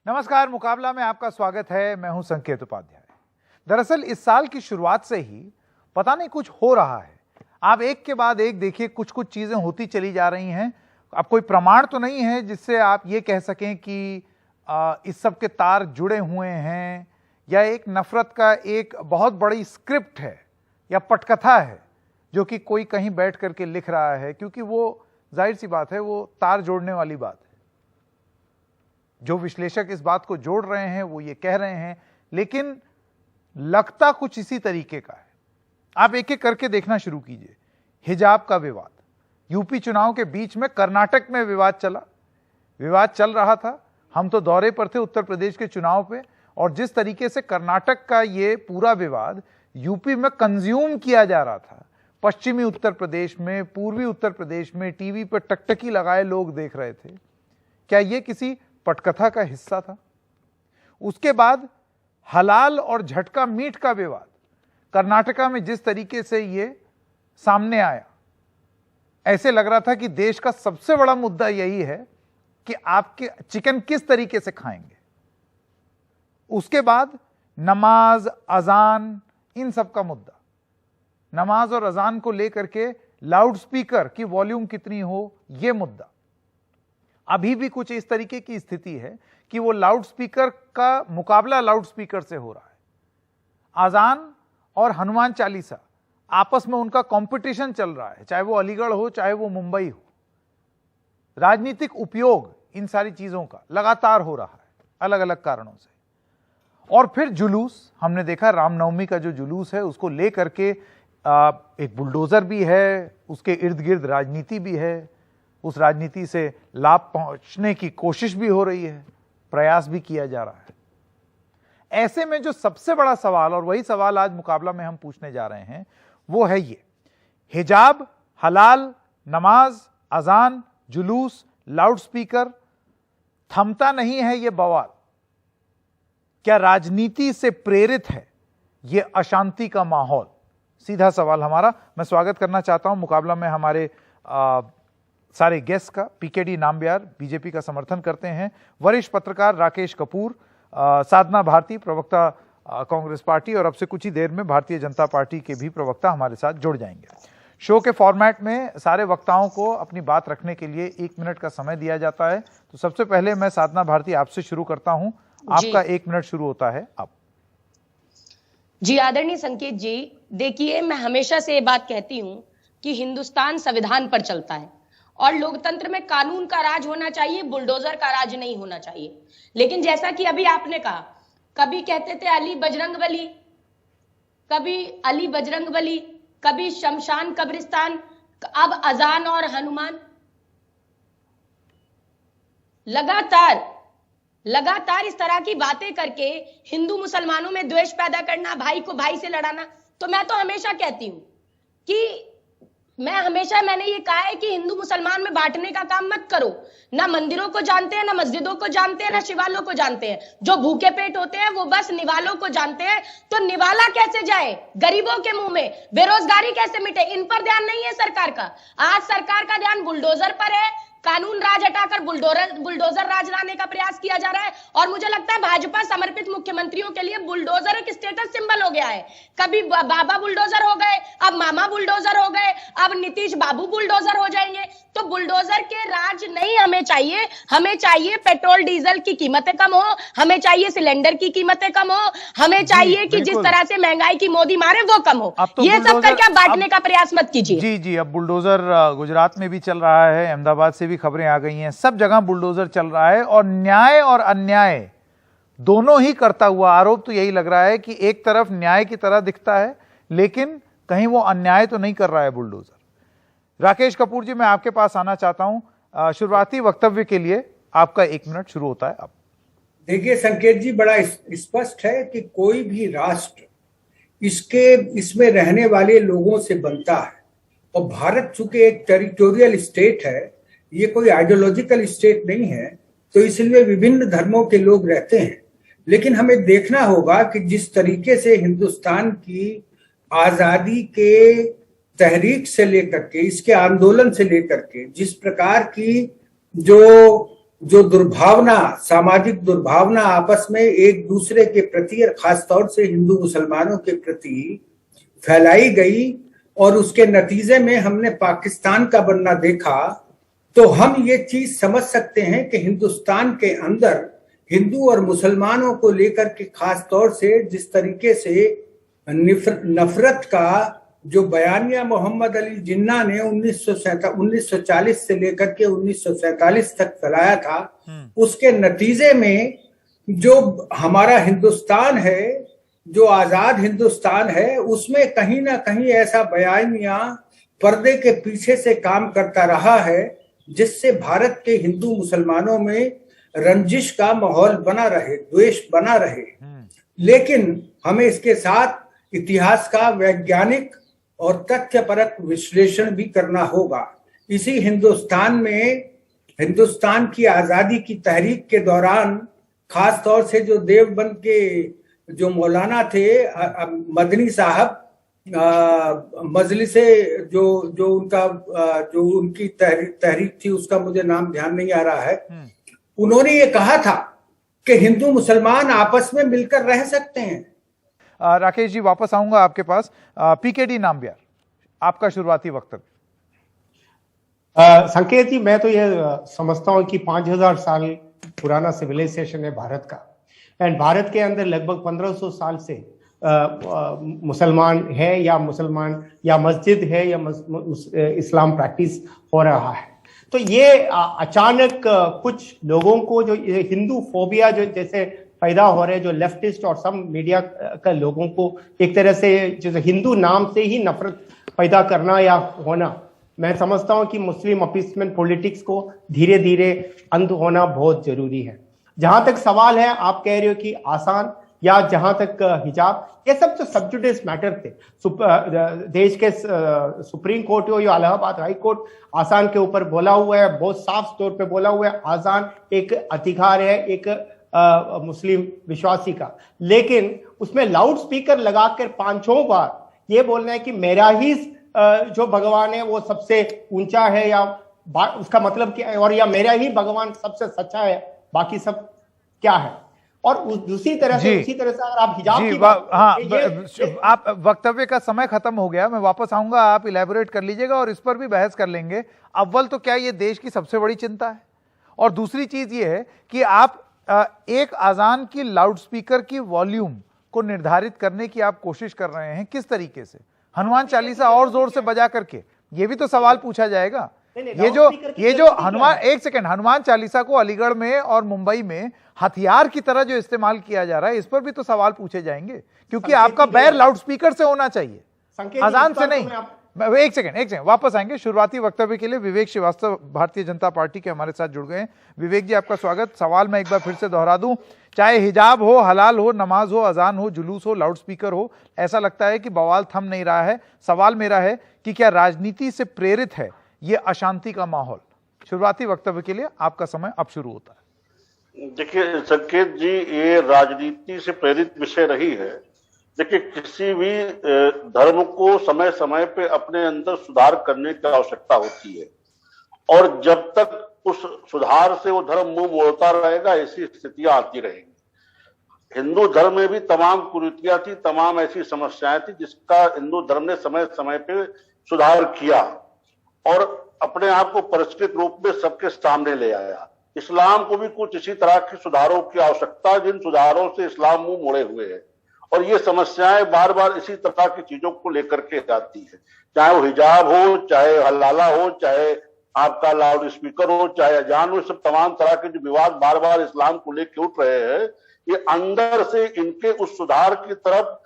नमस्कार, मुकाबला में आपका स्वागत है। मैं हूं संकेत उपाध्याय। दरअसल इस साल की शुरुआत से ही पता नहीं कुछ हो रहा है। आप एक के बाद एक देखिए, कुछ कुछ चीजें होती चली जा रही हैं। अब कोई प्रमाण तो नहीं है जिससे आप ये कह सकें कि इस सब के तार जुड़े हुए हैं, या एक नफरत का एक बहुत बड़ी स्क्रिप्ट है या पटकथा है जो कि कोई कहीं बैठ करके लिख रहा है, क्योंकि वो जाहिर सी बात है, वो तार जोड़ने वाली बात है। जो विश्लेषक इस बात को जोड़ रहे हैं वो ये कह रहे हैं, लेकिन लगता कुछ इसी तरीके का है। आप एक एक करके देखना शुरू कीजिए। हिजाब का विवाद, यूपी चुनाव के बीच में कर्नाटक में विवाद चल रहा था। हम तो दौरे पर थे उत्तर प्रदेश के चुनाव पे, और जिस तरीके से कर्नाटक का ये पूरा विवाद यूपी में कंज्यूम किया जा रहा था, पश्चिमी उत्तर प्रदेश में, पूर्वी उत्तर प्रदेश में टीवी पर टकटकी लगाए लोग देख रहे थे। क्या ये किसी पटकथा का हिस्सा था? उसके बाद हलाल और झटका मीट का विवाद कर्नाटका में जिस तरीके से ये सामने आया, ऐसे लग रहा था कि देश का सबसे बड़ा मुद्दा यही है कि आपके चिकन किस तरीके से खाएंगे। उसके बाद नमाज, अजान, इन सब का मुद्दा, नमाज और अजान को लेकर के लाउड स्पीकर की वॉल्यूम कितनी हो, यह मुद्दा। अभी भी कुछ इस तरीके की स्थिति है कि वो लाउड स्पीकर का मुकाबला लाउड स्पीकर से हो रहा है। अजान और हनुमान चालीसा आपस में उनका कंपटीशन चल रहा है, चाहे वो अलीगढ़ हो, चाहे वो मुंबई हो। राजनीतिक उपयोग इन सारी चीजों का लगातार हो रहा है अलग अलग कारणों से। और फिर जुलूस, हमने देखा रामनवमी का जो जुलूस है उसको लेकर के एक बुलडोजर भी है, उसके इर्द गिर्द राजनीति भी है, उस राजनीति से लाभ पहुंचने की कोशिश भी हो रही है, प्रयास भी किया जा रहा है। ऐसे में जो सबसे बड़ा सवाल, और वही सवाल आज मुकाबला में हम पूछने जा रहे हैं, वो है ये: हिजाब, हलाल, नमाज, अजान, जुलूस, लाउड स्पीकर, थमता नहीं है ये बवाल। क्या राजनीति से प्रेरित है ये अशांति का माहौल? सीधा सवाल हमारा। मैं स्वागत करना चाहता हूं मुकाबला में हमारे सारे गेस्ट का। पीकेडी नाम्बियार बीजेपी का समर्थन करते हैं, वरिष्ठ पत्रकार राकेश कपूर, साधना भारती प्रवक्ता कांग्रेस पार्टी, और अब से कुछ ही देर में भारतीय जनता पार्टी के भी प्रवक्ता हमारे साथ जुड़ जाएंगे। शो के फॉर्मेट में सारे वक्ताओं को अपनी बात रखने के लिए 1 मिनट का समय दिया जाता है। तो सबसे पहले मैं साधना भारती आपसे शुरू करता हूं। आपका 1 मिनट शुरू होता है अब। जी आदरणीय संकेत जी, देखिए मैं हमेशा से ये बात कहती हूं कि हिंदुस्तान संविधान पर चलता है और लोकतंत्र में कानून का राज होना चाहिए, बुलडोजर का राज नहीं होना चाहिए। लेकिन जैसा कि अभी आपने कहा, कभी कहते थे अली बजरंग बली, कभी अली बजरंग बली, कभी शमशान कब्रिस्तान, अब अजान और हनुमान। लगातार इस तरह की बातें करके हिंदू मुसलमानों में द्वेष पैदा करना, भाई को भाई से लड़ाना। तो मैं तो हमेशा कहती हूं कि मैंने ये कहा है कि हिंदू मुसलमान में बांटने का काम मत करो। ना मंदिरों को जानते हैं, ना मस्जिदों को जानते हैं, ना शिवालयों को जानते हैं। जो भूखे पेट होते हैं वो बस निवालों को जानते हैं। तो निवाला कैसे जाए गरीबों के मुंह में, बेरोजगारी कैसे मिटे, इन पर ध्यान नहीं है सरकार का। आज सरकार का ध्यान बुलडोजर पर है। कानून राज हटाकर बुलडोजर राज लाने का प्रयास किया जा रहा है। और मुझे लगता है भाजपा समर्पित मुख्यमंत्रियों के लिए बुलडोजर एक स्टेटस सिंबल हो गया है। कभी बाबा बुलडोजर हो गए, अब मामा बुलडोजर हो गए, अब नीतीश बाबू बुलडोजर हो जाएंगे। तो बुलडोजर के राज नहीं हमें चाहिए। हमें चाहिए पेट्रोल डीजल की कीमतें कम हो, हमें चाहिए सिलेंडर की कीमतें कम हो, हमें चाहिए कि जिस तरह से महंगाई की मोदी मारे वो कम हो। ये सब करके बांटने का प्रयास मत कीजिए। जी, अब बुलडोजर गुजरात में भी चल रहा है, अहमदाबाद से भी खबरें आ गई हैं, सब जगह बुलडोजर चल रहा है। और न्याय और अन्याय दोनों ही करता हुआ आरोप तो यही लग रहा है कि एक तरफ न्याय की तरह दिखता है, लेकिन कहीं वो अन्याय तो नहीं कर रहा है बुलडोजर। राकेश कपूर जी, मैं आपके पास आना चाहता हूं। शुरुआती वक्तव्य के लिए आपका 1 मिनट शुरू होता है अब। देखिए संकेत जी, बड़ा स्पष्ट है कि कोई भी राष्ट्र इसमें रहने वाले लोगों से बनता है। और भारत चूंकि एक टेरिटोरियल स्टेट है, ये कोई आइडियोलॉजिकल स्टेट नहीं है, तो इसलिए विभिन्न धर्मों के लोग रहते हैं। लेकिन हमें देखना होगा कि जिस तरीके से हिंदुस्तान की आजादी के तहरीक से लेकर के, इसके आंदोलन से लेकर के, जिस प्रकार की जो जो दुर्भावना, सामाजिक दुर्भावना आपस में एक दूसरे के प्रति और खासतौर से हिंदू मुसलमानों के प्रति फैलाई गई और उसके नतीजे में हमने पाकिस्तान का बनना देखा, तो हम ये चीज समझ सकते हैं कि हिंदुस्तान के अंदर हिंदू और मुसलमानों को लेकर के खास तौर से जिस तरीके से नफरत का जो बयानिया मोहम्मद अली जिन्ना ने 1940 से लेकर के 1947 तक फैलाया था, उसके नतीजे में जो हमारा हिंदुस्तान है, जो आजाद हिंदुस्तान है, उसमें कहीं ना कहीं ऐसा बयानिया पर्दे के पीछे से काम करता रहा है जिससे भारत के हिंदू मुसलमानों में रंजिश का माहौल बना रहे, द्वेष बना रहे। लेकिन हमें इसके साथ इतिहास का वैज्ञानिक और तथ्यपरक विश्लेषण भी करना होगा। इसी हिंदुस्तान में हिंदुस्तान की आजादी की तहरीक के दौरान खास तौर से जो देवबंद के जो मौलाना थे मदनी साहब, मजलिसे जो उनकी तहरीक थी, उसका मुझे नाम ध्यान नहीं आ रहा है, उन्होंने ये कहा था कि हिंदू मुसलमान आपस में मिलकर रह सकते हैं। राकेश जी, वापस आऊंगा आपके पास। पीकेडी नामबियार, आपका शुरुआती वक्तव्य। संकेत जी, मैं तो ये समझता हूं कि 5000 साल पुराना सिविलाइजेशन है भारत का, एंड भारत के अंदर लगभग 1500 साल से मुसलमान है या मस्जिद है या इस्लाम प्रैक्टिस हो रहा है। तो ये अचानक कुछ लोगों को जो हिंदू फोबिया जो जैसे पैदा हो रहे, जो लेफ्टिस्ट और सब मीडिया का लोगों को एक तरह से जो हिंदू नाम से ही नफरत पैदा करना या होना, मैं समझता हूं कि मुस्लिम अपीसमेंट पॉलिटिक्स को धीरे धीरे अंत होना बहुत जरूरी है। जहां तक सवाल है, आप कह रहे हो कि आसान या जहां तक हिजाब, ये सब जो सबजुडिस मैटर थे, देश के सुप्रीम कोर्ट हो या इलाहाबाद हाई कोर्ट आसान के ऊपर बोला हुआ है, बहुत साफ तौर पे बोला हुआ है, आसान एक अधिकार है एक मुस्लिम विश्वासी का। लेकिन उसमें लाउड स्पीकर लगाकर 5-6 बार ये बोलना है कि मेरा ही जो भगवान है वो सबसे ऊंचा है, या उसका मतलब क्या है, और या मेरा ही भगवान सबसे सच्चा है, बाकी सब क्या है। और दूसरी तरह से अगर आप हिजाब की आप वक्तव्य का समय खत्म हो गया, मैं वापस आऊंगा, आप इलेबोरेट कर लीजिएगा और इस पर भी बहस कर लेंगे। अव्वल तो क्या ये देश की सबसे बड़ी चिंता है, और दूसरी चीज ये है कि आप एक अजान की लाउडस्पीकर की वॉल्यूम को निर्धारित करने की आप कोशिश कर रहे हैं, किस तरीके से? हनुमान चालीसा और जोर से बजा करके, ये भी तो सवाल पूछा जाएगा। ये जो हनुमान चालीसा को अलीगढ़ में और मुंबई में हथियार की तरह जो इस्तेमाल किया जा रहा है, इस पर भी तो सवाल पूछे जाएंगे, क्योंकि आपका बैर लाउडस्पीकर से होना चाहिए, अजान से नहीं। एक सेकंड वापस आएंगे। शुरुआती वक्तव्य के लिए विवेक श्रीवास्तव भारतीय जनता पार्टी के हमारे साथ जुड़ गए हैं। विवेक जी, आपका स्वागत। सवाल मैं एक बार फिर से दोहरा दूं, चाहे हिजाब हो, हलाल हो, नमाज हो, अजान हो, जुलूस हो, लाउडस्पीकर हो, ऐसा लगता है कि बवाल थम नहीं रहा है। सवाल मेरा है कि क्या राजनीति से प्रेरित है ये अशांति का माहौल? शुरुआती वक्तव्य के लिए आपका समय अब शुरू होता है। देखिए संकेत जी, ये राजनीति से प्रेरित विषय नहीं है। देखिए, किसी भी धर्म को समय समय पे अपने अंदर सुधार करने की आवश्यकता होती है, और जब तक उस सुधार से वो धर्म मुंह मोड़ता रहेगा, ऐसी स्थितियां आती रहेंगी। हिंदू धर्म में भी तमाम कुरीतियां थी, तमाम ऐसी समस्याएं थी जिसका हिंदू धर्म ने समय समय पे सुधार किया और अपने आप को परिष्कृत रूप में सबके सामने ले आया। इस्लाम को भी कुछ इसी तरह के सुधारों की आवश्यकता, जिन सुधारों से इस्लाम मुंह मोड़े हुए है, और ये समस्याएं बार बार इसी तरह की चीजों को लेकर के आती है, चाहे वो हिजाब हो, चाहे हलाला हो, चाहे आपका लाउड स्पीकर हो, चाहे अजान हो, सब तमाम तरह के जो विवाद बार बार इस्लाम को लेकर उठ रहे हैं, ये अंदर से इनके उस सुधार की तरफ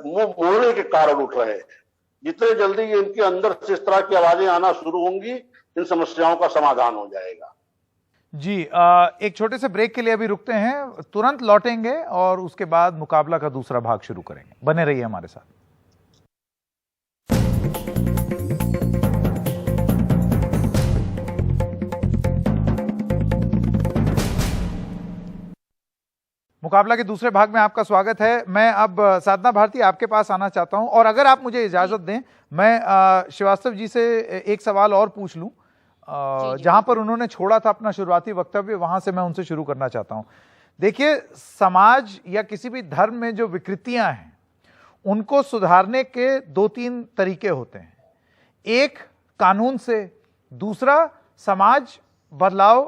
मुंह मोड़ने के कारण उठ रहे हैं। जितने जल्दी ये इनके अंदर से इस तरह की आवाजें आना शुरू होंगी, इन समस्याओं का समाधान हो जाएगा। जी, एक छोटे से ब्रेक के लिए अभी रुकते हैं, तुरंत लौटेंगे और उसके बाद मुकाबला का दूसरा भाग शुरू करेंगे। बने रहिए हमारे साथ। मुकाबला के दूसरे भाग में आपका स्वागत है। मैं अब साधना भारती आपके पास आना चाहता हूं, और अगर आप मुझे इजाजत दें, मैं श्रीवास्तव जी से एक सवाल और पूछ लूं। जहां पर उन्होंने छोड़ा था अपना शुरुआती वक्तव्य, वहां से मैं उनसे शुरू करना चाहता हूं। देखिए, समाज या किसी भी धर्म में जो विकृतियां हैं उनको सुधारने के 2-3 तरीके होते हैं। एक कानून से, दूसरा समाज बदलाव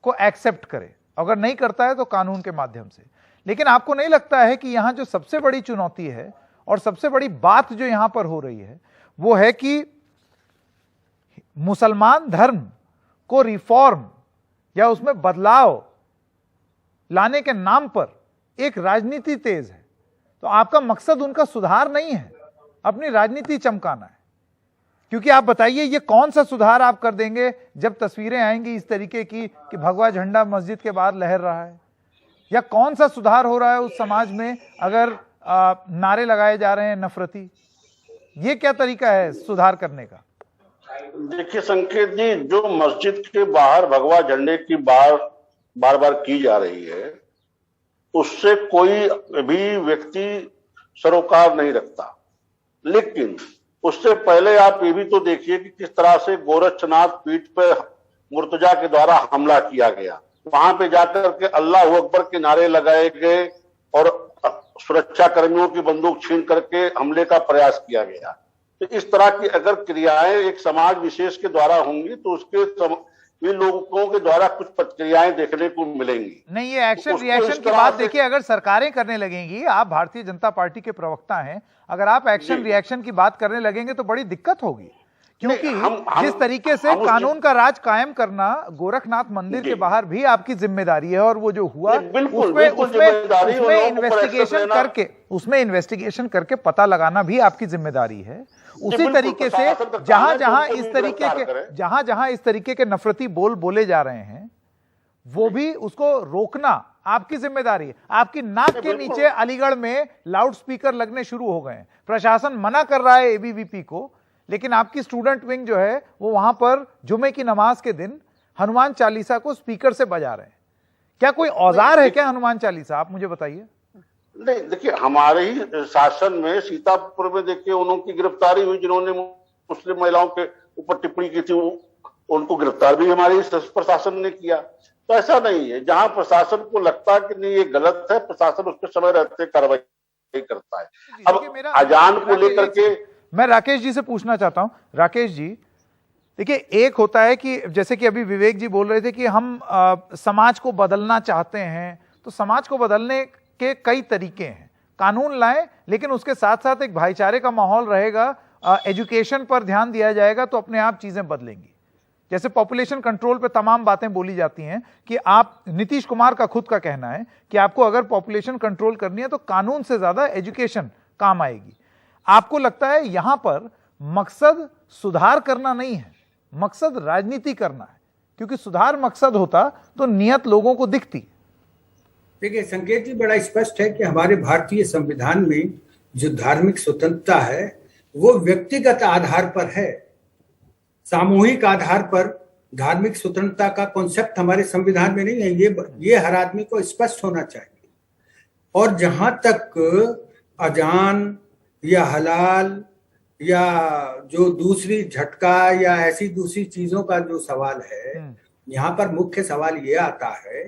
को एक्सेप्ट करे, अगर नहीं करता है तो कानून के माध्यम से। लेकिन आपको नहीं लगता है कि यहां जो सबसे बड़ी चुनौती है और सबसे बड़ी बात जो यहां पर हो रही है वो है कि मुसलमान धर्म को रिफॉर्म या उसमें बदलाव लाने के नाम पर एक राजनीति तेज है। तो आपका मकसद उनका सुधार नहीं है, अपनी राजनीति चमकाना है। क्योंकि आप बताइए, ये कौन सा सुधार आप कर देंगे जब तस्वीरें आएंगी इस तरीके की कि भगवा झंडा मस्जिद के बाहर लहर रहा है, या कौन सा सुधार हो रहा है उस समाज में अगर नारे लगाए जा रहे हैं नफरती। ये क्या तरीका है सुधार करने का? देखिए संकेत जी, जो मस्जिद के बाहर भगवा झंडे की बार बार की जा रही है, उससे कोई भी व्यक्ति सरोकार नहीं रखता। लेकिन उससे पहले आप ये भी तो देखिए कि किस तरह से गोरक्षनाथ पीठ पर मुर्तजा के द्वारा हमला किया गया। वहां पे जाकर के अल्लाह अकबर के नारे लगाए गए और सुरक्षा कर्मियों की बंदूक छीन करके हमले का प्रयास किया गया। तो इस तरह की अगर क्रियाएं एक समाज विशेष के द्वारा होंगी तो उसके इन लोगों के द्वारा कुछ प्रतिक्रियाएं देखने को मिलेंगी। नहीं, ये एक्शन रिएक्शन की बात देखिए, अगर सरकारें करने लगेंगी, आप भारतीय जनता पार्टी के प्रवक्ता हैं, अगर आप एक्शन रिएक्शन की बात करने लगेंगे तो बड़ी दिक्कत होगी। क्योंकि जिस तरीके से कानून का राज कायम करना गोरखनाथ मंदिर के बाहर भी आपकी जिम्मेदारी है, और वो जो हुआ उसमें इन्वेस्टिगेशन करके पता लगाना भी आपकी जिम्मेदारी है। उसी तरीके से जहां जहां इस तरीके के नफरती बोल बोले जा रहे हैं, वो भी उसको रोकना आपकी जिम्मेदारी है। आपकी नाक के नीचे अलीगढ़ में लाउड स्पीकर लगने शुरू हो गए हैं। प्रशासन मना कर रहा है एबीवीपी को, लेकिन आपकी स्टूडेंट विंग जो है वो वहां पर जुमे की नमाज के दिन हनुमान चालीसा को स्पीकर से बजा रहे हैं। क्या कोई औजार है क्या हनुमान चालीसा? आप मुझे बताइए। नहीं, देखिए, हमारे ही शासन में सीतापुर में देखिए उनकी गिरफ्तारी हुई जिन्होंने मुस्लिम महिलाओं के ऊपर टिप्पणी की थी, उनको गिरफ्तार भी हमारे प्रशासन ने किया। तो ऐसा नहीं है, जहां प्रशासन को लगता है कि नहीं ये गलत है, प्रशासन उस पर समय रहते कार्रवाई करता है। अब अजान को लेकर के मैं राकेश जी से पूछना चाहता हूं। राकेश जी, देखिए, एक होता है कि जैसे कि अभी विवेक जी बोल रहे थे कि हम समाज को बदलना चाहते हैं, तो समाज को बदलने के कई तरीके हैं। कानून लाएं, लेकिन उसके साथ साथ एक भाईचारे का माहौल रहेगा, एजुकेशन पर ध्यान दिया जाएगा तो अपने आप चीजें बदलेंगी। जैसे पॉपुलेशन कंट्रोल पे तमाम बातें बोली जाती हैं कि आप, नीतीश कुमार का खुद का कहना है कि आपको अगर पॉपुलेशन कंट्रोल करनी है तो कानून से ज्यादा एजुकेशन काम आएगी। आपको लगता है यहां पर मकसद सुधार करना नहीं है, मकसद राजनीति करना है? क्योंकि सुधार मकसद होता तो नियत लोगों को दिखती। देखिए संकेत जी, बड़ा स्पष्ट है कि हमारे भारतीय संविधान में जो धार्मिक स्वतंत्रता है वो व्यक्तिगत आधार पर है। सामूहिक आधार पर धार्मिक स्वतंत्रता का कॉन्सेप्ट हमारे संविधान में नहीं है। ये हर आदमी को स्पष्ट होना चाहिए। और जहां तक अजान या हलाल या जो दूसरी झटका या ऐसी दूसरी चीजों का जो सवाल है, यहाँ पर मुख्य सवाल ये आता है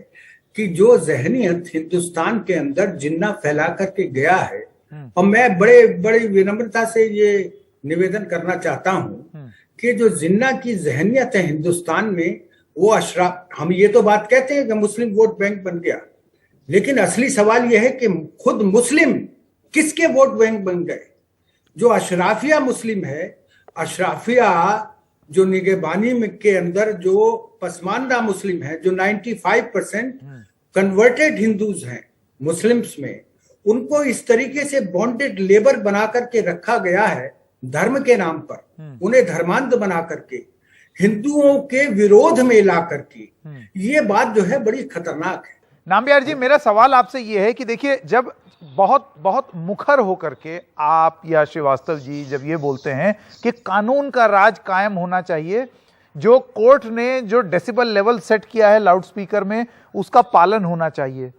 कि जो ज़हनियत हिंदुस्तान के अंदर जिन्ना फैला करके गया है, और मैं बड़ी विनम्रता से ये निवेदन करना चाहता हूँ कि जो जिन्ना की ज़हनियत है हिंदुस्तान में, वो अशराफ, हम ये तो बात कहते हैं कि मुस्लिम वोट बैंक बन गया, लेकिन असली सवाल यह है कि खुद मुस्लिम किसके वोट बैंक बन गए? जो अशराफिया मुस्लिम है, अशराफिया जो निगहबानी में के अंदर जो पसमानदा मुस्लिम है, जो 95% कन्वर्टेड हिंदूज हैं मुस्लिम्स में, उनको इस तरीके से बॉन्डेड लेबर बना करके रखा गया है धर्म के नाम पर, उन्हें धर्मांध बना करके हिंदुओं के विरोध में ला करके। ये बात जो है बड़ी खतरनाक है। नामबिहार जी, मेरा सवाल आपसे ये है कि देखिए, जब बहुत मुखर होकर के आप या श्रीवास्तव जी जब ये बोलते हैं कि कानून का राज कायम होना चाहिए, जो कोर्ट ने जो डेसिबल लेवल सेट किया है लाउड स्पीकर में उसका पालन होना चाहिए,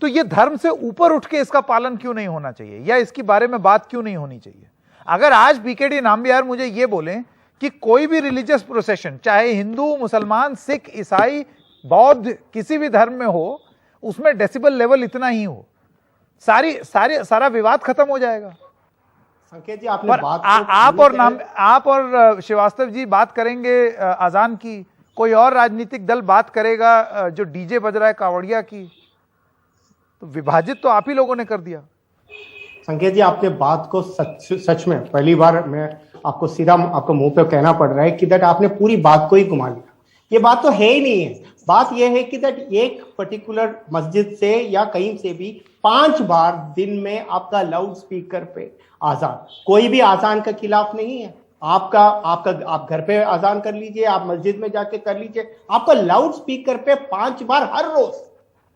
तो ये धर्म से ऊपर उठ के इसका पालन क्यों नहीं होना चाहिए, या इसके बारे में बात क्यों नहीं होनी चाहिए? अगर आज बीकेडी नामबिहार मुझे ये बोलें कि कोई भी रिलीजियस प्रोसेशन, चाहे हिंदू, मुसलमान, सिख, ईसाई, बौद्ध, किसी भी धर्म में हो, उसमें डेसिबल लेवल इतना ही हो, सारा विवाद खत्म हो जाएगा। संकेत जी, आपने पर आप और श्रीवास्तव जी बात करेंगे अजान की, कोई और राजनीतिक दल बात करेगा जो डीजे बज रहा है कावड़िया की, तो विभाजित तो आप ही लोगों ने कर दिया। संकेत जी, आपने बात को सच में पहली बार मैं आपको सीधा आपको मुंह पे कहना पड़ रहा है कि दैट आपने पूरी बात को ही घुमा लिया। ये बात तो है ही नहीं है। बात यह है कि दैट एक पर्टिकुलर मस्जिद से या कहीं से भी 5 बार दिन में आपका लाउड स्पीकर पे आजान, कोई भी आजान के खिलाफ नहीं है। आप घर पे आजान कर लीजिए, आप मस्जिद में जाके कर लीजिए, आपका लाउड स्पीकर पे 5 बार हर रोज,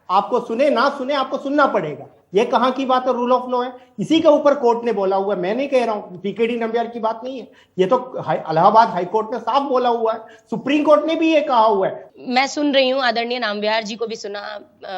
आपको सुने ना सुने आपको सुनना पड़ेगा। ये कहां की बात है? रूल ऑफ लॉ है। इसी के ऊपर कोर्ट ने बोला हुआ है, मैं नहीं कह रहा हूं, पीकेडी नंबियार की बात नहीं है, ये तो इलाहाबाद हाईकोर्ट ने साफ बोला हुआ है, सुप्रीम कोर्ट ने भी ये कहा हुआ है। मैं सुन रही हूँ, आदरणीय नामविहार जी को भी सुना,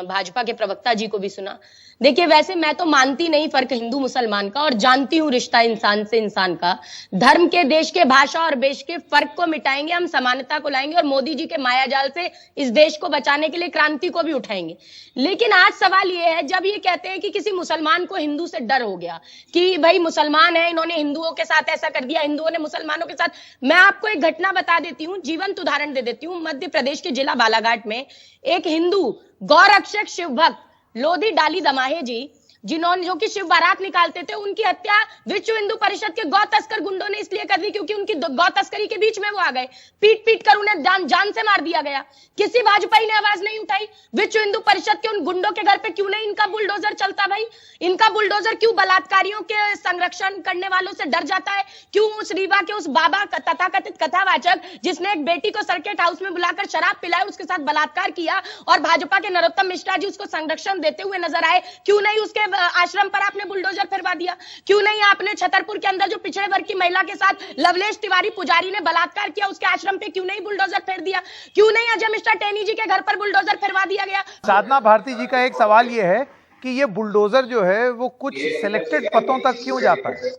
भाजपा के प्रवक्ता जी को भी सुना। देखिए, वैसे मैं तो मानती नहीं फर्क हिंदू मुसलमान का, और जानती हूँ रिश्ता इंसान से इंसान का। धर्म के, देश के, भाषा और देश के फर्क को मिटाएंगे, हम समानता को लाएंगे, और मोदी जी के मायाजाल से इस देश को बचाने के लिए क्रांति को भी उठाएंगे। लेकिन आज सवाल ये है, जब ये कहते हैं कि किसी मुसलमान को हिंदू से डर हो गया कि भाई मुसलमान है, इन्होंने हिंदुओं के साथ ऐसा कर दिया, हिंदुओं ने मुसलमानों के साथ। मैं आपको एक घटना बता देती हूँ, जीवंत उदाहरण दे देती हूँ। मध्य प्रदेश के जिला बालाघाट में एक हिंदू गौरक्षक शिव भक्त लोधी डाली दमाहे जी, जो कि शिव बारात निकालते थे, उनकी हत्या विश्व हिंदू परिषद के गौ तस्कर गुंडों ने इसलिए कर दी क्योंकि उनकी गौ तस्करी के बीच में वो आ गए, पीट कर उन्हें जान से मार दिया गया। किसी भाजपाई ने आवाज नहीं उठाई। विश्व हिंदू परिषद के उन गुंडों के घर पे क्यों नहीं इनका बुलडोजर चलता? भाई, इनका बुलडोजर क्यों बलात्कारियों के संरक्षण करने वालों से डर जाता है? क्यों उस रीवा के उस बाबा तथाकथित कथावाचक जिसने एक बेटी को सर्किट हाउस में बुलाकर शराब पिलाई, उसके साथ बलात्कार किया, और भाजपा के नरोत्तम मिश्रा जी उसको संरक्षण देते हुए नजर आए, क्यों नहीं उसके आश्रम पर आपने बुलडोजर फिरवा दिया? क्यों नहीं आपने छतरपुर के अंदर जो पिछड़े वर्ग की महिला के साथ लवलेश तिवारी पुजारी ने बलात्कार किया, उसके आश्रम पे क्यों नहीं बुलडोजर फेर दिया? क्यों नहीं अजय मिश्रा टेनी जी के घर पर बुलडोजर फिरवा दिया गया? साधना भारती जी का एक सवाल ये है कि ये बुलडोजर जो है वो कुछ सिलेक्टेड पतों तक क्यों जाता है?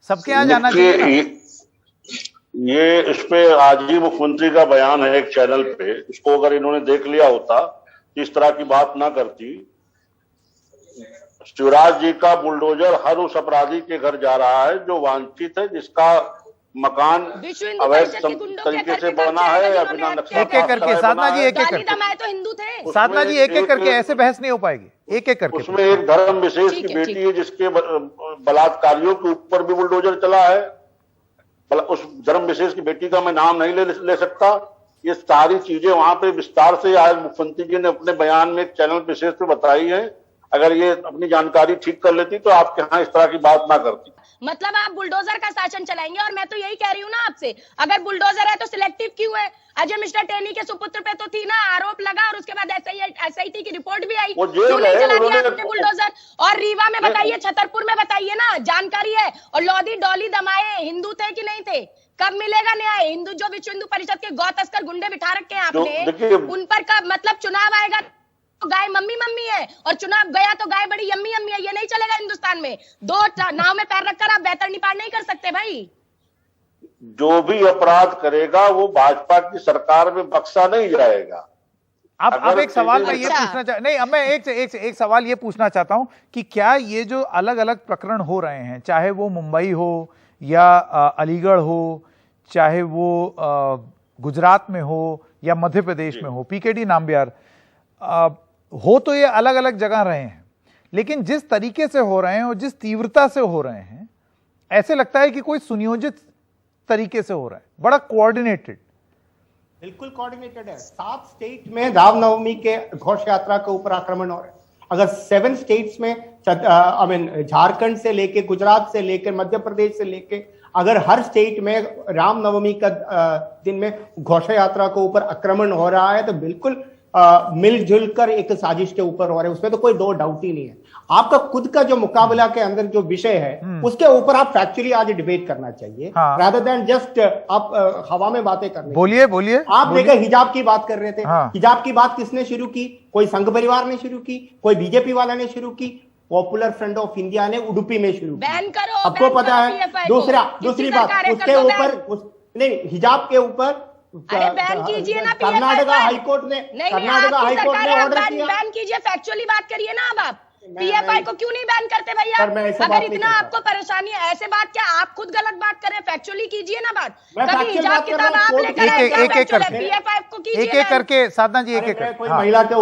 सबके यहाँ जाना चाहिए। ये इस पे आज ही मुख्यमंत्री का बयान है एक चैनल पे, इसको अगर इन्होंने देख लिया होता तो इस तरह की बात ना करती। शिवराज जी का बुलडोजर हर उस अपराधी के घर जा रहा है जो वांछित है, जिसका मकान अवैध तरीके से बना है या बिना नक्शा। एक एक करके साधना जी, एक एक करके तो हिंदू थे। साधना जी, एक एक करके, ऐसे बहस नहीं हो पाएगी, एक एक करके। उसमें एक धर्म विशेष की बेटी है जिसके बलात्कारियों के ऊपर भी बुलडोजर चला है। उस धर्म विशेष की बेटी का मैं नाम नहीं ले सकता। ये सारी चीजें वहां पे विस्तार से आज मुख्यमंत्री जी ने अपने बयान में एक चैनल विशेष पे बताई है। अगर ये अपनी जानकारी ठीक कर लेती तो आपके यहाँ इस तरह की बात ना करती। मतलब आप बुलडोजर का शासन चलाएंगे, और मैं तो यही कह रही हूँ ना आपसे, अगर बुलडोजर है तो सिलेक्टिव क्यों है? अजय मिश्रा टेनी के सुपुत्र पे तो थी ना आरोप लगा, और उसके बाद एसआईटी की रिपोर्ट भी आई, क्यों नहीं चला दिया आपने बुलडोजर? और रीवा में बताइए, छतरपुर में बताइए ना, जानकारी है। और लोधी डोली दमाए हिंदू थे कि नहीं थे? कब मिलेगा न्याय? हिंदू जो विश्व हिंदू परिषद के गौ तस्कर गुंडे बिठा रखे हैं आपने, उन पर कब मतलब चुनाव आएगा तो गाय मम्मी मम्मी है, और चुनाव गया तो गाय बड़ी यम्मी यम्मी है। ये नहीं चलेगा हिंदुस्तान में। 2 नाव में पैर रखकर आप बेहतर निपार नहीं कर सकते भाई। जो भी अपराध करेगा वो भाजपा की सरकार में बख्शा नहीं जाएगा। अब एक सवाल मैं ये पूछना चाह नहीं, अब मैं एक सवाल ये पूछना चाहता हूं कि क्या ये जो अलग अलग प्रकरण हो रहे हैं, चाहे वो मुंबई हो या अलीगढ़ हो, चाहे वो गुजरात में हो या मध्य प्रदेश में हो, पीकेडी नामबियार हो, तो ये अलग अलग जगह रहे हैं, लेकिन जिस तरीके से हो रहे हैं और जिस तीव्रता से हो रहे हैं, ऐसे लगता है कि कोई सुनियोजित तरीके से हो रहा है, बड़ा कोऑर्डिनेटेड। बिल्कुल कोऑर्डिनेटेड है। 7 स्टेट में रामनवमी के घोष यात्रा के ऊपर आक्रमण हो रहा है। अगर 7 स्टेट्स में झारखंड से लेके, गुजरात से लेकर, मध्य प्रदेश से लेके, अगर हर स्टेट में रामनवमी का दिन में घोष यात्रा के ऊपर आक्रमण हो रहा है, तो बिल्कुल मिलजुल कर एक साजिश के ऊपर हो रहे हैं, उसमें तो कोई 2 डाउट ही नहीं है। आपका खुद का जो मुकाबला के अंदर जो विषय है उसके ऊपर आप फैक्चुअली आज डिबेट करना चाहिए, रादर देन जस्ट आप हवा में बातें करने। बोलिए आप देखिए, हिजाब की बात कर रहे थे। हिजाब की बात किसने शुरू की? कोई संघ परिवार ने शुरू की, कोई बीजेपी वाला ने शुरू की, पॉपुलर फ्रंट ऑफ इंडिया ने उडुपी में शुरू की। बैन करो, आपको बैन पता करो है। PFI को। दूसरी बात किसी उसके सरकार ऊपर नहीं, हिजाब के ऊपर अरे बैन कीजिए ना PFI कर्नाटका पर। हाईकोर्ट ने नहीं, कर्नाटका आपकी हाईकोर्ट सरकार ने है, ऑर्डर बैन किया। बैन कीजिए, फैक्चुअली बात करिए ना अब आप। मैं- PFI को क्यों नहीं बैन करते भैया? पर मैं ऐसे बात अगर नहीं इतना करता। आपको परेशानी है, ऐसे बात क्या आप खुद गलत बात कर रहे हैं? फैक्चुअली कीजिए ना बात। मैं कभी factual हिजाब बात कर किताब रहा हूं, आपने कोर्ट- करा है, एक- क्या एक- एक factual है? करके। PFI को कीजिए एक एक बैन। करके साधना जी, एक अरे एक मैं करके। कोई हाँ। महिला के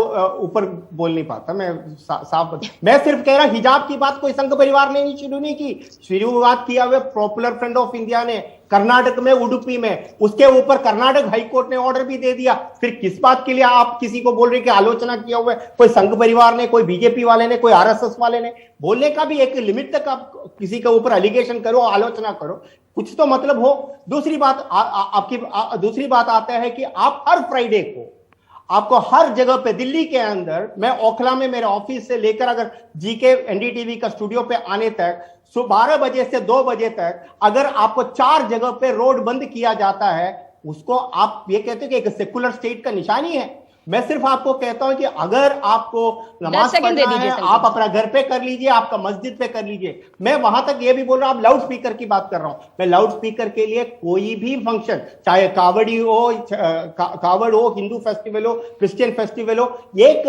ऊपर बोल नहीं पाता, मैं साफ मैं सिर्फ कह रहा हिजाब की बात कोई संघ परिवार ने शुरू नहीं की, शुरुआत किया हुआ पॉपुलर फ्रंट ऑफ इंडिया ने कर्नाटक में, उडुपी में। उसके ऊपर कर्नाटक हाईकोर्ट ने ऑर्डर भी दे दिया। फिर किस बात के लिए आप किसी को बोल रहे कि आलोचना किया हुआ है? कोई संघ परिवार ने, कोई बीजेपी वाले ने, कोई आरएसएस वाले ने? बोलने का भी एक लिमिट तक आप किसी के ऊपर एलिगेशन करो, आलोचना करो, कुछ तो मतलब हो। दूसरी बात आपकी दूसरी बात आता है कि आप हर फ्राइडे को आपको हर जगह पे दिल्ली के अंदर, मैं ओखला में मेरे ऑफिस से लेकर अगर जीके एनडीटीवी का स्टूडियो पे आने तक 12 बजे से 2 बजे तक अगर आपको 4 जगह पे रोड बंद किया जाता है, उसको आप ये कहते हो कि एक सेकुलर स्टेट का निशानी है। मैं सिर्फ आपको कहता हूं कि अगर आपको नमाज पढ़ना है, आप अपना घर पे कर लीजिए, आपका मस्जिद पे कर लीजिए। मैं वहां तक ये भी बोल रहा हूं, आप लाउड स्पीकर की बात कर रहा हूं। मैं लाउड स्पीकर के लिए कोई भी फंक्शन, चाहे कावड़ी हो, कावड़ हो, हिंदू फेस्टिवल हो, क्रिश्चियन फेस्टिवल हो, एक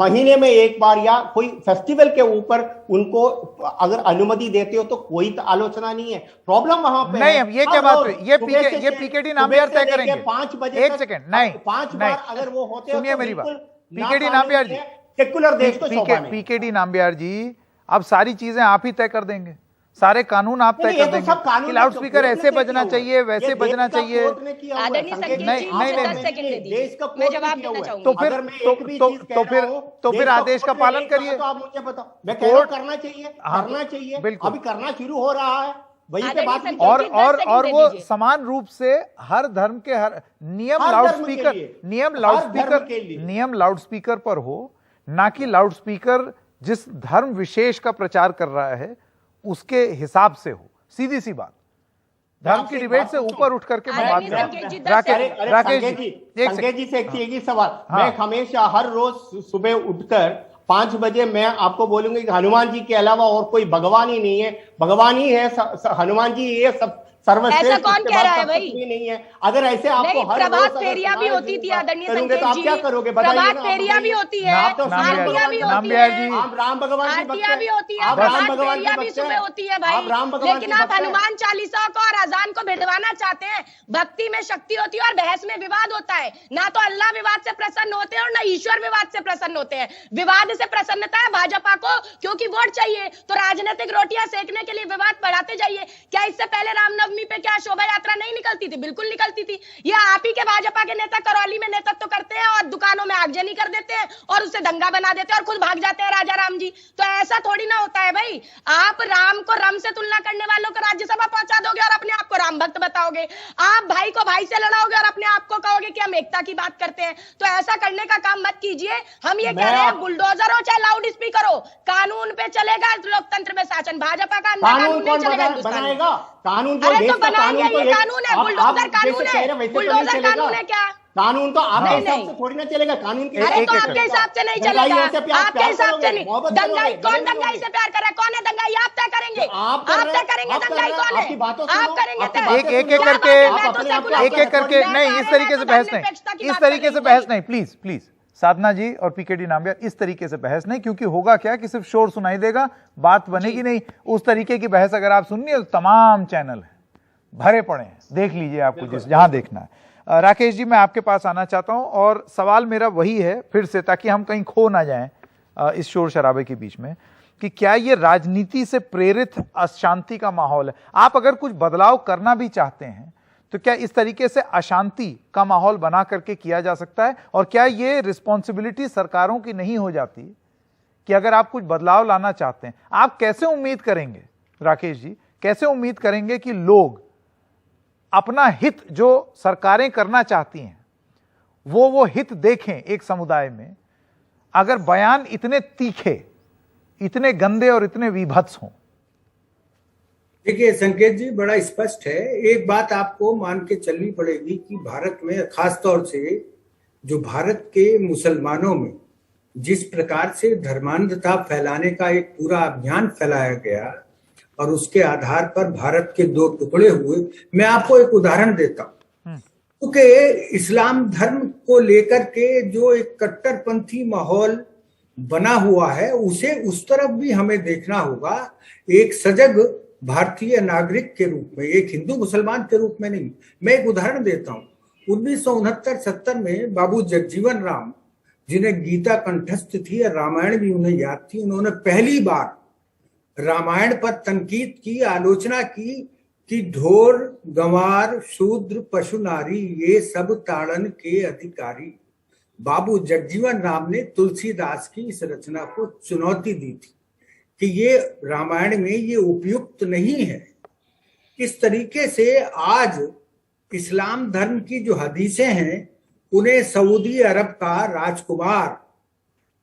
महीने में एक बार या कोई फेस्टिवल के ऊपर उनको अगर अनुमति देते हो तो कोई आलोचना नहीं है। प्रॉब्लम वहां पे नहीं, है। ये क्या बात हुई? ये पीकेडी नाम्बियार तय करेंगे। 5 बजे एक सेकंड, नहीं 5 बार अगर वो होते हो सुनिए तो मेरी बात। बिल्कुल पीकेडी नाम्बियार जी, सेकुलर देश को शोभा नहीं। पीकेडी नाम्बियार जी, अब सारी चीजें आप ही तय कर देंगे, सारे कानून आप तय कर देंगे कि लाउड स्पीकर ऐसे बजना चाहिए, वैसे बजना चाहिए। आदरणीय संकेत जी, नहीं, मुझे नहीं, 10 सेकंड दे देश दीजिए, का मैं जवाब देना चाहूंगी। तो फिर आदेश का पालन करिए। तो आप मुझे बताओ, मैं कह रहा हूं करना चाहिए, हाँ, करना चाहिए, बिल्कुल। अभी करना शुरू हो रहा है, वहीं पे आदरणीय बात संकेत और जी, 10 और सेकंड और दे वो दीजिए। समान रूप से हर धर्म के हर नियम हर लाउड धर्म के स्पीकर, लिए, नियम हर लाउड धर्म स्पीकर, के लिए। नियम लाउड स्पीकर पर हो, ना कि लाउड स्पीकर जिस धर्म विशेष का प्रचार कर रहा है उसके हिसाब से हो। सीधी सी बात, धर्म की डिबेट से ऊपर उठ करके मैं बात आदरणीय कर रहा संकेत जी, हूं। 10 राकेश संकेत जी, जी, एक संकेत जी से एक ही सवाल। हाँ। मैं हमेशा हर रोज सुबह उठकर 5 बजे मैं आपको बोलूंगी कि हनुमान जी के अलावा और कोई भगवान ही नहीं है। भगवान ही है, हनुमान जी ये सब सर्वश्रेष्ठ। ऐसा कौन इसके कह रहा बाद है सब भाई? कुछ भी नहीं है। अगर ऐसे आपको नहीं, हर प्रभात रोज अगर फेरियां भी सुनाए होती थी बात आदरणीय करोगे संकेत तो आप जी, क्या करोगे? बताइए प्रभात ना, आप फेरियां भी बताइए। होती है, आप तो आरतियां भी होती नाम्बियार है, जी, आप राम भगवान की आरतियां भी होती है, आप राम प्रभात भगवान फेरियां की भी भक्त हैं। सुबह होती है भाई। आप राम भगवान लेकिन की आप भक्त हैं। हनुमान चालीसा को और अजान को भिड़वाना चाहते हैं। भक्ति में शक्ति होती है और बहस में विवाद होता है। ना तो अल्लाह विवाद से प्रसन्न होते हैं और ना ईश्वर विवाद से प्रसन्न होते हैं। विवाद से प्रसन्नता है भाजपा को, क्योंकि वोट चाहिए, तो राजनीतिक रोटियां सेकने के लिए विवाद बढ़ाते जाइए। क्या इससे पहले रामनवमी पे क्या शोभा यात्रा नहीं निकलती थी? बिल्कुल निकलती थी। ये आप ही के भाजपा के नेता करौली में नेतृत्व करते हैं और दुकानों में आगजनी कर देते हैं और उससे दंगा बना देते हैं और खुद भाग जाते हैं राजा राम जी। तो ऐसा थोड़ी ना होता है भाई। आप राम को राम से तुलना करने वालों को राज्यसभा पहुंचा दोगे और अपने आप को राम भक्त बताओगे। आप भाई को भाई से लड़ाओगे और अपने आप को कहोगे कि हम एकता की बात करते हैं। तो ऐसा करने का काम मत कीजिए। हम ये कह रहे हैं, बुलडोजर हो चाहे लाउड स्पीकर हो, कानून पे चलेगा लोकतंत्र में शासन। भाजपा का अंधा कानून नहीं चलेगा हिंदुस्तान में। बनाएगा कानून? अरे तो बनाएंगे, ये कानून है, बुलडोजर कानून है, बुलडोजर कानून है क्या? कानून तो आपके नहीं, हिसाब नहीं। से थोड़ी ना चलेगा। कानून के अरे तो आपके हिसाब से नहीं चलेगा, आपके हिसाब से नहीं। दंगाई कौन दंगाई से प्यार कर रहा है? कौन है दंगाई? आप तय करेंगे, आप तय करेंगे दंगाई कौन है, आप करेंगे तय। एक एक करके नहीं, इस तरीके से बहस नहीं, इस तरीके से बहस नहीं, प्लीज प्लीज साधना जी और पीकेडी नाम्बियार, इस तरीके से बहस नहीं, क्योंकि होगा क्या कि सिर्फ शोर सुनाई देगा, बात बनेगी नहीं। उस तरीके की बहस अगर आप सुनिए तो तमाम चैनल है भरे पड़े हैं, देख लीजिए आपको जिस जहां देखना है। राकेश जी, मैं आपके पास आना चाहता हूं और सवाल मेरा वही है फिर से, ताकि हम कहीं खो ना जाएं इस शोर शराबे के बीच में, कि क्या ये राजनीति से प्रेरित अशांति का माहौल है? आप अगर कुछ बदलाव करना भी चाहते हैं तो क्या इस तरीके से अशांति का माहौल बना करके किया जा सकता है? और क्या ये रिस्पॉन्सिबिलिटी सरकारों की नहीं हो जाती कि अगर आप कुछ बदलाव लाना चाहते हैं, आप कैसे उम्मीद करेंगे, राकेश जी, कैसे उम्मीद करेंगे कि लोग अपना हित जो सरकारें करना चाहती हैं वो हित देखें एक समुदाय में, अगर बयान इतने तीखे, इतने गंदे और इतने विभत्स हों? देखिए संकेत जी, बड़ा स्पष्ट है। एक बात आपको मान के चलनी पड़ेगी कि भारत में, खासतौर से जो भारत के मुसलमानों में जिस प्रकार से धर्मांधता फैलाने का एक पूरा अभियान फैलाया गया और उसके आधार पर भारत के दो टुकड़े हुए। मैं आपको एक उदाहरण देता हूं, क्योंकि इस्लाम धर्म को लेकर के जो एक कट्टरपंथी माहौल बना हुआ है उसे उस तरफ भी हमें देखना होगा, एक सजग भारतीय नागरिक के रूप में, एक हिंदू मुसलमान के रूप में नहीं। मैं एक उदाहरण देता हूं, 1969-70 में बाबू जगजीवन राम, जिन्हें गीता कंठस्थ थी और रामायण भी उन्हें याद थी, उन्होंने पहली बार रामायण पर तनकीद की, आलोचना की कि ढोर गंवार शूद्र पशु नारी ये सब ताड़न के अधिकारी। बाबू जगजीवन राम ने तुलसीदास की इस रचना को चुनौती दी थी कि ये रामायण में ये उपयुक्त नहीं है। इस तरीके से आज इस्लाम धर्म की जो हदीसें हैं उन्हें सऊदी अरब का राजकुमार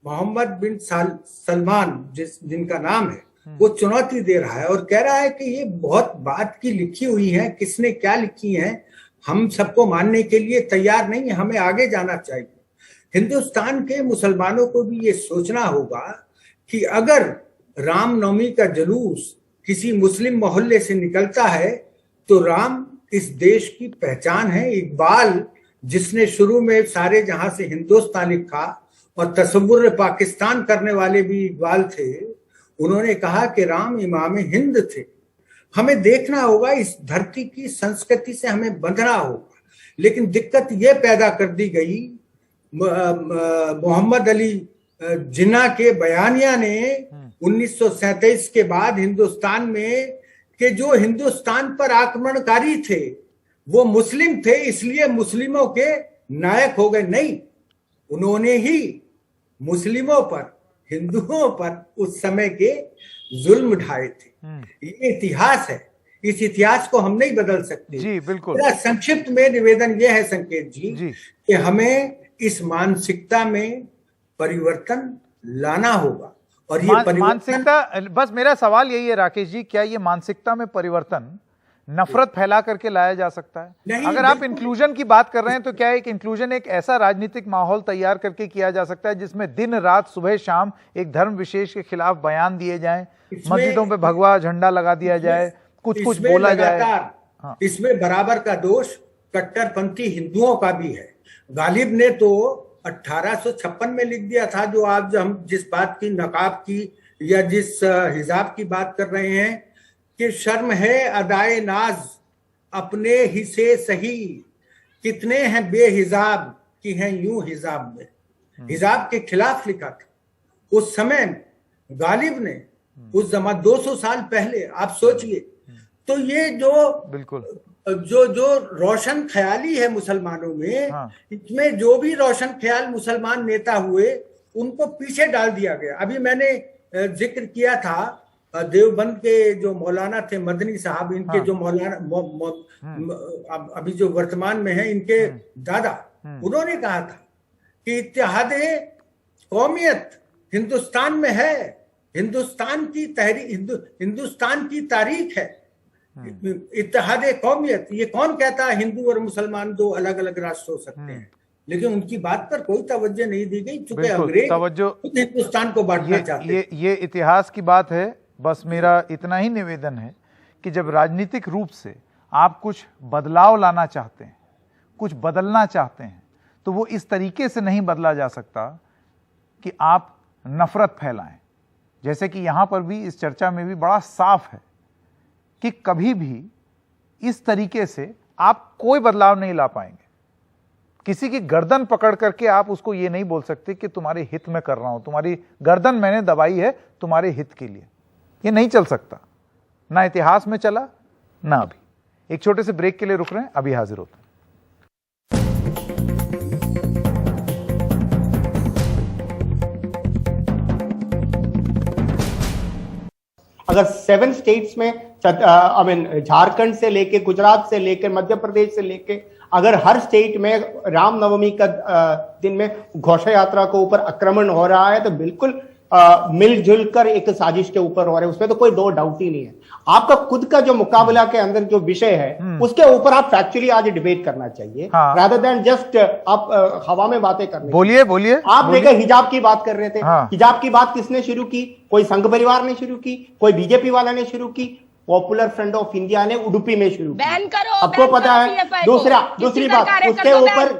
मोहम्मद बिन सलमान जिनका नाम है वो चुनौती दे रहा है और कह रहा है कि ये बहुत बात की लिखी हुई है, किसने क्या लिखी है हम सबको मानने के लिए तैयार नहीं, हमें आगे जाना चाहिए। हिंदुस्तान के मुसलमानों को भी ये सोचना होगा कि अगर रामनवमी का जुलूस किसी मुस्लिम मोहल्ले से निकलता है तो राम इस देश की पहचान है। इकबाल, जिसने शुरू में सारे जहां से हिंदुस्तान लिखा और तसव्वुर पाकिस्तान करने वाले भी इकबाल थे, उन्होंने कहा कि राम इमाम हिंद थे। हमें देखना होगा, इस धरती की संस्कृति से हमें बंधना होगा। लेकिन दिक्कत यह पैदा कर दी गई मोहम्मद अली जिन्ना के बयानिया ने 1937 के बाद हिंदुस्तान में कि जो हिंदुस्तान पर आक्रमणकारी थे वो मुस्लिम थे, इसलिए मुस्लिमों के नायक हो गए। नहीं, उन्होंने ही मुस्लिमों पर, हिंदुओं पर उस समय के जुल्म ढाए थे। ये इतिहास है, इस इतिहास को हम नहीं बदल सकते। जी बिल्कुल। मेरा संक्षिप्त में निवेदन यह है संकेत जी कि हमें इस मानसिकता में परिवर्तन लाना होगा और ये मानसिकता, बस मेरा सवाल यही है राकेश जी, क्या ये मानसिकता में परिवर्तन नफरत फैला करके लाया जा सकता है? अगर आप इंक्लूजन की बात कर रहे हैं तो क्या एक इंक्लूजन एक ऐसा राजनीतिक माहौल तैयार करके किया जा सकता है जिसमें दिन रात सुबह शाम एक धर्म विशेष के खिलाफ बयान दिए जाएं, मस्जिदों पे भगवा झंडा लगा दिया जाए, कुछ कुछ बोला जाए? हाँ। इसमें बराबर का दोष कट्टरपंथी हिंदुओं का भी है। गालिब ने तो 1856 में लिख दिया था, जो आज हम जिस बात की, नकाब की या जिस हिजाब की बात कर रहे हैं, कि शर्म है अदाए नाज अपने ही से सही, कितने हैं बेहिजाब की हैं यूं हिजाब में। हिजाब के खिलाफ लिखा था उस समय गालिब ने, उस जमाने 200 साल पहले। आप सोचिए, तो ये जो बिल्कुल जो रोशन ख्याली है मुसलमानों में, हाँ। इसमें जो भी रोशन ख्याल मुसलमान नेता हुए उनको पीछे डाल दिया गया। अभी मैंने जिक्र किया था देवबंद के जो मौलाना थे मदनी साहब, इनके जो मौलाना अभी जो वर्तमान में है, इनके दादा, उन्होंने कहा था कि इत्तेहाद कौमियत हिंदुस्तान में है, हिंदुस्तान की हिंदुस्तान की तारीख है इत्तेहाद कौमियत। ये कौन कहता है हिंदू और मुसलमान दो अलग अलग राष्ट्र हो सकते हैं? लेकिन उनकी बात पर कोई तवज्जो नहीं दी गई, चूंकि अंग्रेज हिंदुस्तान को बांटना चाहते। ये इतिहास की बात है। बस मेरा इतना ही निवेदन है कि जब राजनीतिक रूप से आप कुछ बदलाव लाना चाहते हैं, कुछ बदलना चाहते हैं, तो वो इस तरीके से नहीं बदला जा सकता कि आप नफरत फैलाएं। जैसे कि यहां पर भी इस चर्चा में भी बड़ा साफ है कि कभी भी इस तरीके से आप कोई बदलाव नहीं ला पाएंगे। किसी की गर्दन पकड़ करके आप उसको ये नहीं बोल सकते कि तुम्हारे हित में कर रहा हूं, तुम्हारी गर्दन मैंने दबाई है तुम्हारे हित के लिए। ये नहीं चल सकता, ना इतिहास में चला ना अभी। एक छोटे से ब्रेक के लिए रुक रहे हैं, अभी हाजिर होते हैं। अगर 7 स्टेट्स में झारखंड से लेके, गुजरात से लेकर, मध्य प्रदेश से लेके, अगर हर स्टेट में रामनवमी का दिन में घोषा यात्रा के ऊपर आक्रमण हो रहा है, तो बिल्कुल मिलजुल कर एक साजिश के ऊपर हो रहे हैं, उसमें तो कोई दो डाउट ही नहीं है। आपका खुद का जो मुकाबला के अंदर जो विषय है उसके ऊपर आप फैक्चुअली आज डिबेट करना चाहिए, रादर देन जस्ट आप हवा में बातें करने। बोलिए बोलिए। आप देखिए हिजाब की बात कर रहे थे, हाँ। हिजाब की बात किसने शुरू की? कोई संघ परिवार ने शुरू की, कोई बीजेपी वाला ने शुरू की, पॉपुलर फ्रंट ऑफ इंडिया ने उडुपी में शुरू की। बैन करो, सबको बैन पता करो है। PFI को। दूसरी बात उसके ऊपर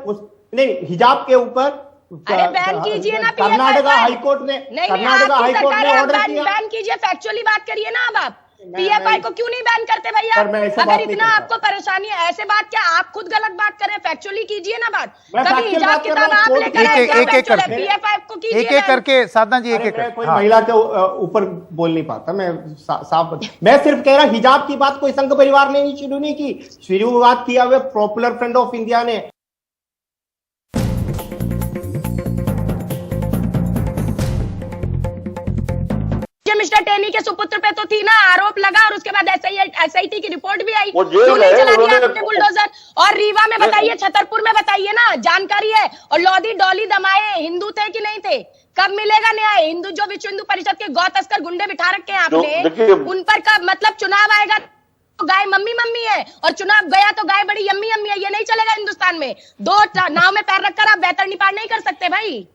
नहीं, हिजाब के ऊपर अरे बैन कीजिए ना PFI कर्नाटका पर। हाईकोर्ट ने नहीं, कर्नाटका आपकी हाईकोर्ट सरकार ने है, ऑर्डर आप किया। बैन कीजिए, फैक्चुअली बात करिए ना। अब आप PFI को क्यों नहीं बैन करते भैया? पर मैं ऐसे बात अगर नहीं इतना करता। आपको परेशानी है, ऐसे बात क्या आप खुद गलत बात कर रहे हैं? फैक्चुअली कीजिए ना बात। मैं कभी factual हिजाब बात कर रहा किताब हूं, आप कोर्ट लेकर आए, एक एक factual है, करके PFI को कीजिए एक एक बैन। करके साधना जी, एक अरे एक मैं करके। कोई हाँ। महिला के ऊपर बोल नहीं पाता, मैं साफ मैं सिर्फ कह रहा हिजाब की बात कोई संघ परिवार ने शुरू नहीं की, शुरुआत किया हुआ पॉपुलर फ्रंट ऑफ इंडिया ने। मिस्टर टेनी के सुपुत्र पे तो थी ना आरोप लगा, और उसके बाद SIT की रिपोर्ट भी आई। वो जेल क्यों नहीं गए, चला दिया उन्होंने- आपने बुलडोजर? और रीवा में बताइए, छतरपुर में बताइए ना, जानकारी है। और लोधी डोली दमाए हिंदू थे कि नहीं थे? कब मिलेगा न्याय? हिंदू जो विश्व हिंदू परिषद के गौ तस्कर गुंडे बिठा रखे हैं आपने, उन पर कब मतलब चुनाव आएगा तो गाय मम्मी मम्मी है, और चुनाव गया तो गाय बड़ी यम्मी यम्मी है। ये नहीं चलेगा हिंदुस्तान में। दो नाव में पैर रखकर आप बेहतर निपार नहीं कर सकते भाई।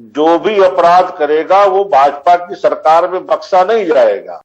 जो भी अपराध करेगा वो भाजपा की सरकार में बख्शा नहीं जाएगा।